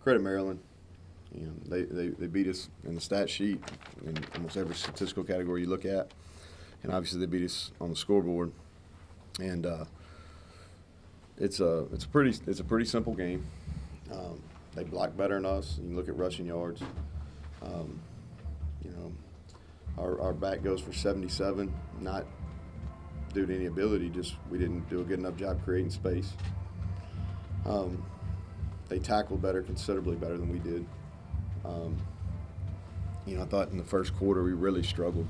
credit Maryland. You know, they beat us in the stat sheet in almost every statistical category you look at, and obviously they beat us on the scoreboard. And it's a pretty simple game. They block better than us. You can look at rushing yards. You know, our back goes for 77, not due to any ability, just we didn't do a good enough job creating space. They tackled better, considerably better than we did. You know, I thought in the first quarter we really struggled.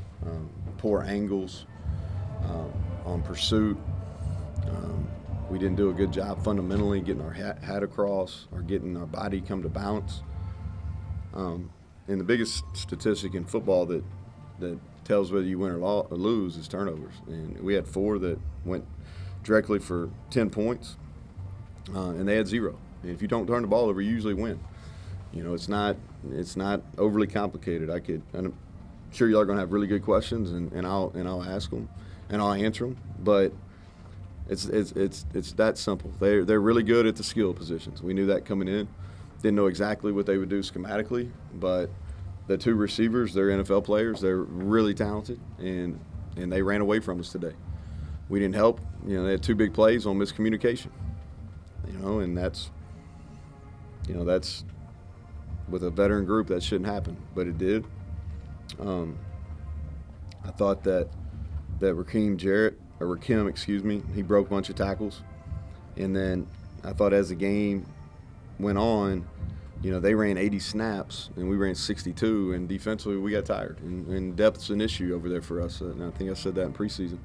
Poor angles on pursuit. We didn't do a good job fundamentally getting our hat across or getting our body come to balance. And the biggest statistic in football that tells whether you win or lose is turnovers. And we had 4 that went directly for 10 points, and they had 0. And if you don't turn the ball over, you usually win. You know, it's not overly complicated. I'm sure y'all are going to have really good questions, and I'll ask them, and I'll answer them. But it's that simple. They're really good at the skill positions. We knew that coming in. Didn't know exactly what they would do schematically, but the 2 receivers, they're NFL players. They're really talented, and they ran away from us today. We didn't help. You know, they had 2 big plays on miscommunication. You know, and that's with a veteran group that shouldn't happen, but it did. I thought that Rakim, he broke a bunch of tackles, and then I thought as the game went on, you know, they ran 80 snaps and we ran 62, and defensively we got tired. And depth's an issue over there for us, and I think I said that in preseason.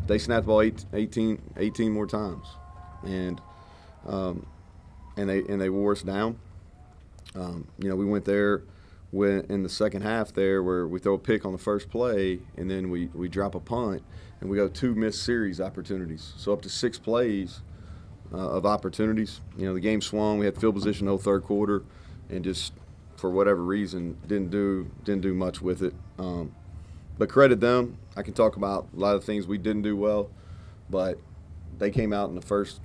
They snapped the ball 18 more times, and they wore us down. You know, we went there in the second half there where we throw a pick on the first play, and then we drop a punt, and we got 2 missed series opportunities. So up to 6 plays of opportunities. You know, the game swung. We had field position the whole third quarter, and just for whatever reason didn't do much with it. But credit them. I can talk about a lot of things we didn't do well, but they came out in the first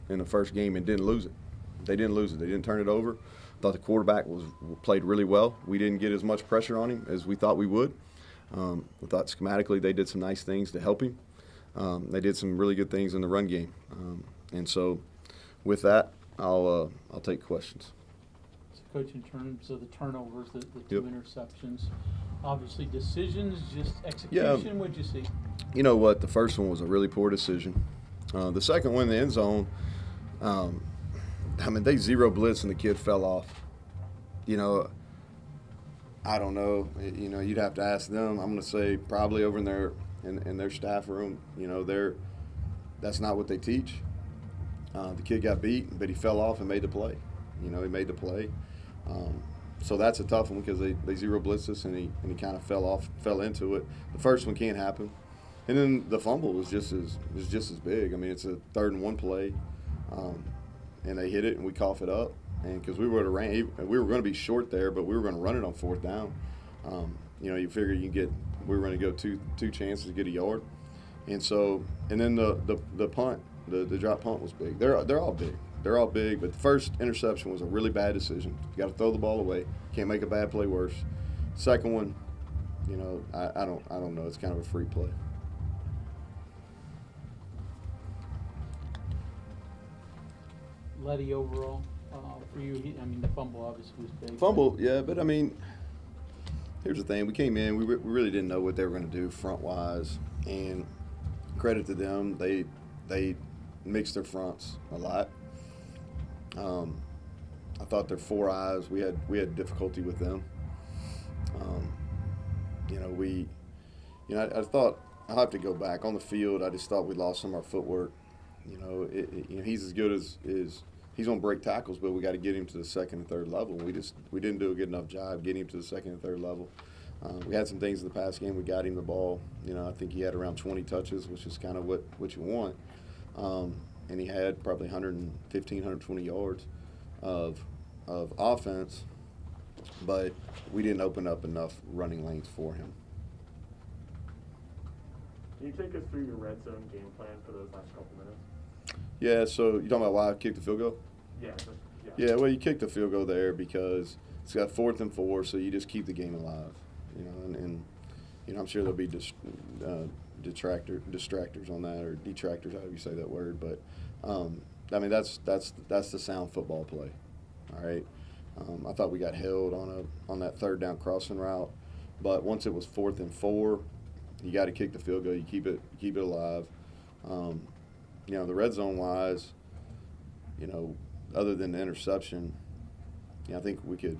game and didn't lose it. They didn't lose it. They didn't turn it over. I thought the quarterback played really well. We didn't get as much pressure on him as we thought we would. I thought schematically they did some nice things to help him. They did some really good things in the run game. And so with that, I'll take questions. So, Coach, in terms of the turnovers, the 2 interceptions, obviously decisions, just execution, what'd you see? You know what? The first one was a really poor decision. The second one in the end zone, I mean, they 0 blitz and the kid fell off. You know, I don't know. You know, you'd have to ask them. I'm going to say probably over in their staff room. You know, that's not what they teach. The kid got beat, but he fell off and made the play. You know, he made the play. So that's a tough one because they 0 blitzed us and he kind of fell into it. The first one can't happen. And then the fumble was just as big. I mean, it's a 3rd and 1 play. And they hit it, and we cough it up. And because we were going to be short there, but we were going to run it on 4th down. You know, you figure we were going to go two chances to get a yard. And so, and then the punt, the drop punt was big. They're all big. They're all big, but the first interception was a really bad decision. You got to throw the ball away. Can't make a bad play worse. Second one, you know, I don't know. It's kind of a free play. Letty overall for you? I mean, the fumble obviously was big. Fumble, yeah, but I mean, here's the thing. We came in, we really didn't know what they were going to do front-wise, and credit to them, they mixed their fronts a lot. I thought their 4 eyes, we had difficulty with them. I thought I'll have to go back on the field. I just thought we lost some of our footwork. You know, he's as good as he's going to break tackles, but we got to get him to the 2nd and 3rd level. We didn't do a good enough job getting him to the 2nd and 3rd level. We had some things in the past game. We got him the ball. You know, I think he had around 20 touches, which is kind of what you want. And he had probably 115, 120 yards of offense, but we didn't open up enough running lanes for him. Can you take us through your red zone game plan for those last couple minutes? Yeah, so you're talking about why I kicked the field goal? Yeah, Yeah, well, you kick the field goal there because it's got 4th and 4, so you just keep the game alive. And I'm sure there'll be distractors on that, or detractors, however you say that word. But that's the sound football play. All right. I thought we got held on that 3rd down crossing route, but once it was 4th and 4, you got to kick the field goal. You keep it alive. The red zone wise, other than the interception, I think we could.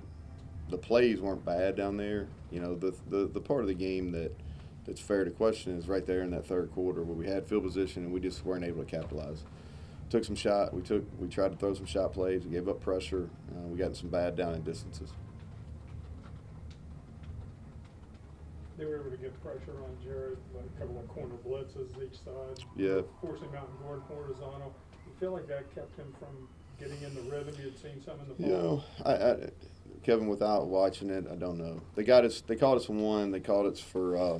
The plays weren't bad down there. The part of the game that's fair to question is right there in that 3rd quarter where we had field position and we just weren't able to capitalize. Took some shot. We tried to throw some shot plays. We gave up pressure. We got in some bad down and distances. They were able to get pressure on Jared, like a couple of corner blitzes each side. Yeah. Forcing him out and going horizontal. You feel like that kept him from getting in the rhythm? You had seen some in the fall. Kevin, without watching it, I don't know. They called us for one. They called us for, I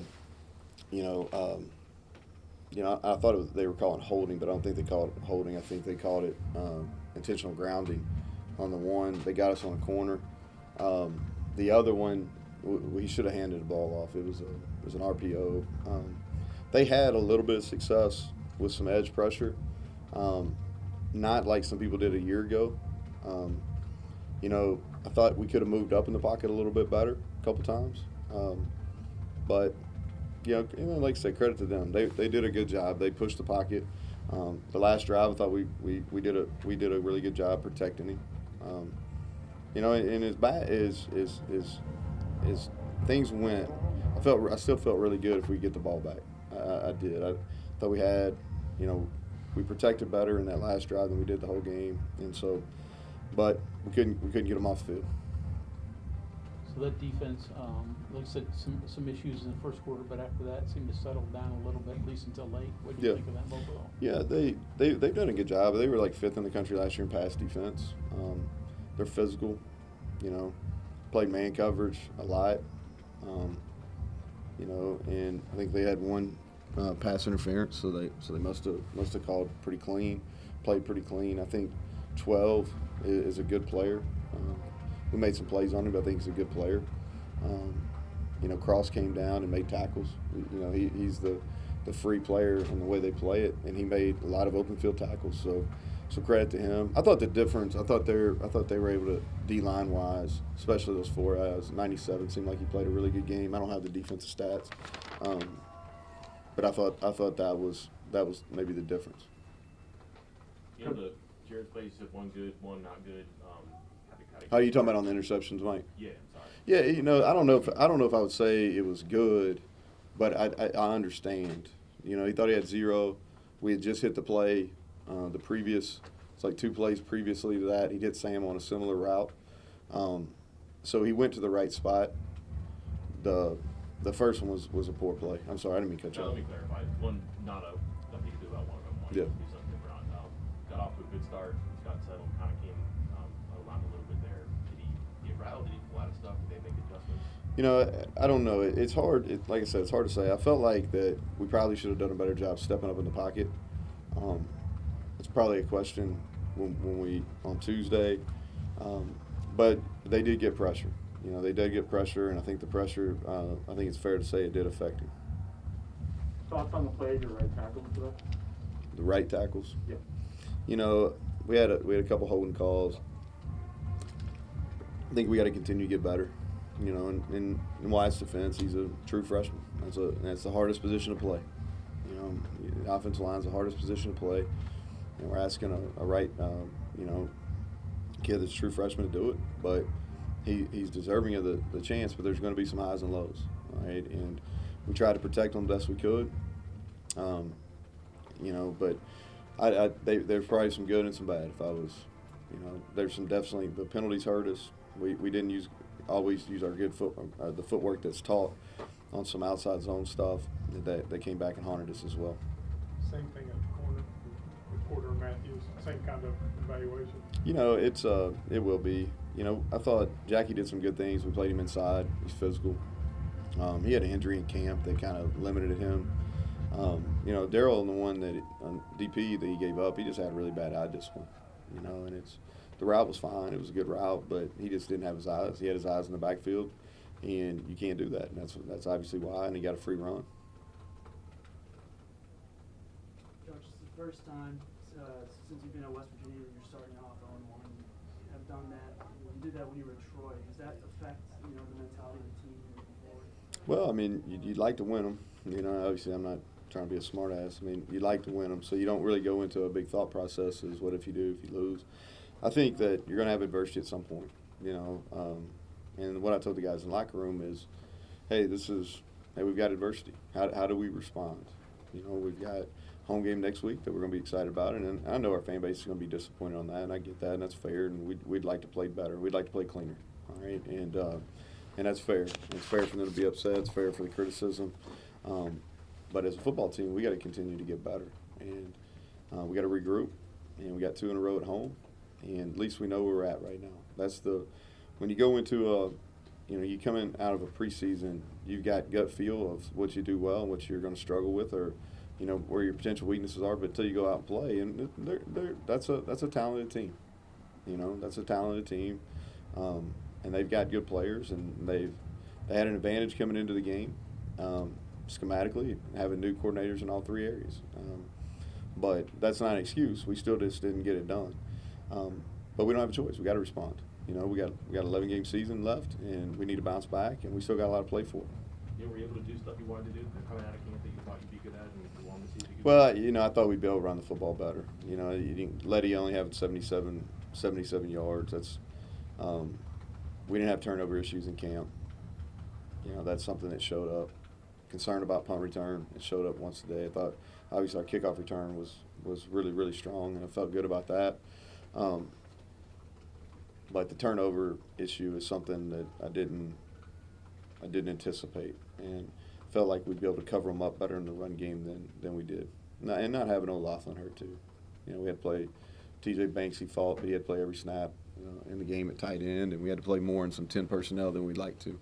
thought they were calling holding, but I don't think they called it holding. I think they called it intentional grounding on the one. They got us on a corner. The other one, we should have handed the ball off. It was an RPO. They had a little bit of success with some edge pressure, not like some people did a year ago. I thought we could have moved up in the pocket a little bit better a couple times, but like I said, credit to them. They did a good job. They pushed the pocket. The last drive, I thought we did a really good job protecting him. And as bad as things went, I still felt really good if we get the ball back. I did. I thought we had, we protected better in that last drive than we did the whole game, and so, but we couldn't get them off the field. So that defense, like I said, some issues in the 1st quarter, but after that, it seemed to settle down a little bit, at least until late. What do you think of that overall? Yeah, they've done a good job. They were like 5th in the country last year in pass defense. They're physical, played man coverage a lot, and I think they had one pass interference, so they must have called pretty clean, played pretty clean. I think 12 is a good player. We made some plays on him, but I think he's a good player. Cross came down and made tackles. He's the free player in the way they play it, and he made a lot of open field tackles. So credit to him. I thought the difference. I thought they were able to D-line wise, especially those 4 guys. 97 seemed like he played a really good game. I don't have the defensive stats, but I thought that was maybe the difference. The Jared's plays, one good, one not good. How are you talking about on the interceptions, Mike? Yeah, sorry. Yeah, I don't know if I would say it was good, but I understand. He thought he had 0. We had just hit the play. The previous, it's like 2 plays previously to that, he hit Sam on a similar route. So he went to the right spot. The first one was a poor play. I'm sorry, I didn't mean to cut you off. Let me clarify. One, nothing to do about one of them. One Yeah. to do something different. Got off to a good start. Got settled. Kind of came around a little bit there. Did he get rattled? Did he pull out of stuff? Did they make adjustments? I don't know. It's hard. Like I said, it's hard to say. I felt like that we probably should have done a better job stepping up in the pocket. It's probably a question when we on Tuesday, but they did get pressure. They did get pressure, and I think the pressure. I think it's fair to say it did affect him. Thoughts on the play of your right tackle today? The right tackles. Yeah. We had a couple holding calls. I think we got to continue to get better. In Wyatt's defense, he's a true freshman. That's the hardest position to play. The offensive line is the hardest position to play, and we're asking a right, kid that's a true freshman to do it. But he's deserving of the chance. But there's going to be some highs and lows, all right? And we tried to protect him best we could. But there's probably some good and some bad. If I was, there's some definitely the penalties hurt us. We didn't always use our good the footwork that's taught on some outside zone stuff that came back and haunted us as well. Same thing at the corner with Porter and Matthews. Same kind of evaluation. It will be. I thought Jackie did some good things. We played him inside. He's physical. He had an injury in camp that kind of limited him. Daryl, the one that DP that he gave up, he just had really bad eye discipline. And it's The route was fine. It was a good route, but he just didn't have his eyes. He had his eyes in the backfield, and you can't do that. And that's obviously why, and he got a free run. Coach, it's the first time since you've been at West Virginia you're starting off 0-1. You have done that. You did that when you were at Troy. Does that affect the mentality of the team moving forward? Well, I mean, you'd like to win them. Obviously, I'm not trying to be a smart ass. I mean, you'd like to win them, so you don't really go into a big thought process as what if you do, if you lose. I think that you're going to have adversity at some point, and what I told the guys in the locker room is, hey, we've got adversity. How do we respond? We've got home game next week that we're going to be excited about, and I know our fan base is going to be disappointed on that, and I get that, and that's fair, and we'd like to play better. We'd like to play cleaner, all right? And that's fair. It's fair for them to be upset. It's fair for the criticism. But as a football team, we got to continue to get better, and we got to regroup, and we got 2 in a row at home, and at least we know where we're at right now. When you go into you come in out of a preseason, you've got gut feel of what you do well and what you're going to struggle with, or where your potential weaknesses are. But until you go out and play, and that's a talented team. That's a talented team, and they've got good players, and they had an advantage coming into the game. Schematically, having new coordinators in all 3 areas. But that's not an excuse. We still just didn't get it done. But we don't have a choice. We got to respond. We got 11-game season left, and we need to bounce back, and we still got a lot to play for. Were you able to do stuff you wanted to do coming out of camp that you thought you'd be good at and you wanted to see if you could Well, do? I thought we'd be able to run the football better. Letty only having 77 yards. That's we didn't have turnover issues in camp. That's something that showed up. Concerned about punt return. It showed up once a day. I thought obviously our kickoff return was really, really strong, and I felt good about that. But the turnover issue is something that I didn't anticipate, and felt like we'd be able to cover them up better in the run game than we did. And not having O'Laughlin hurt too. We had to play T.J. Banksy fought, but he had to play every snap in the game at tight end, and we had to play more in some 10 personnel than we'd like to.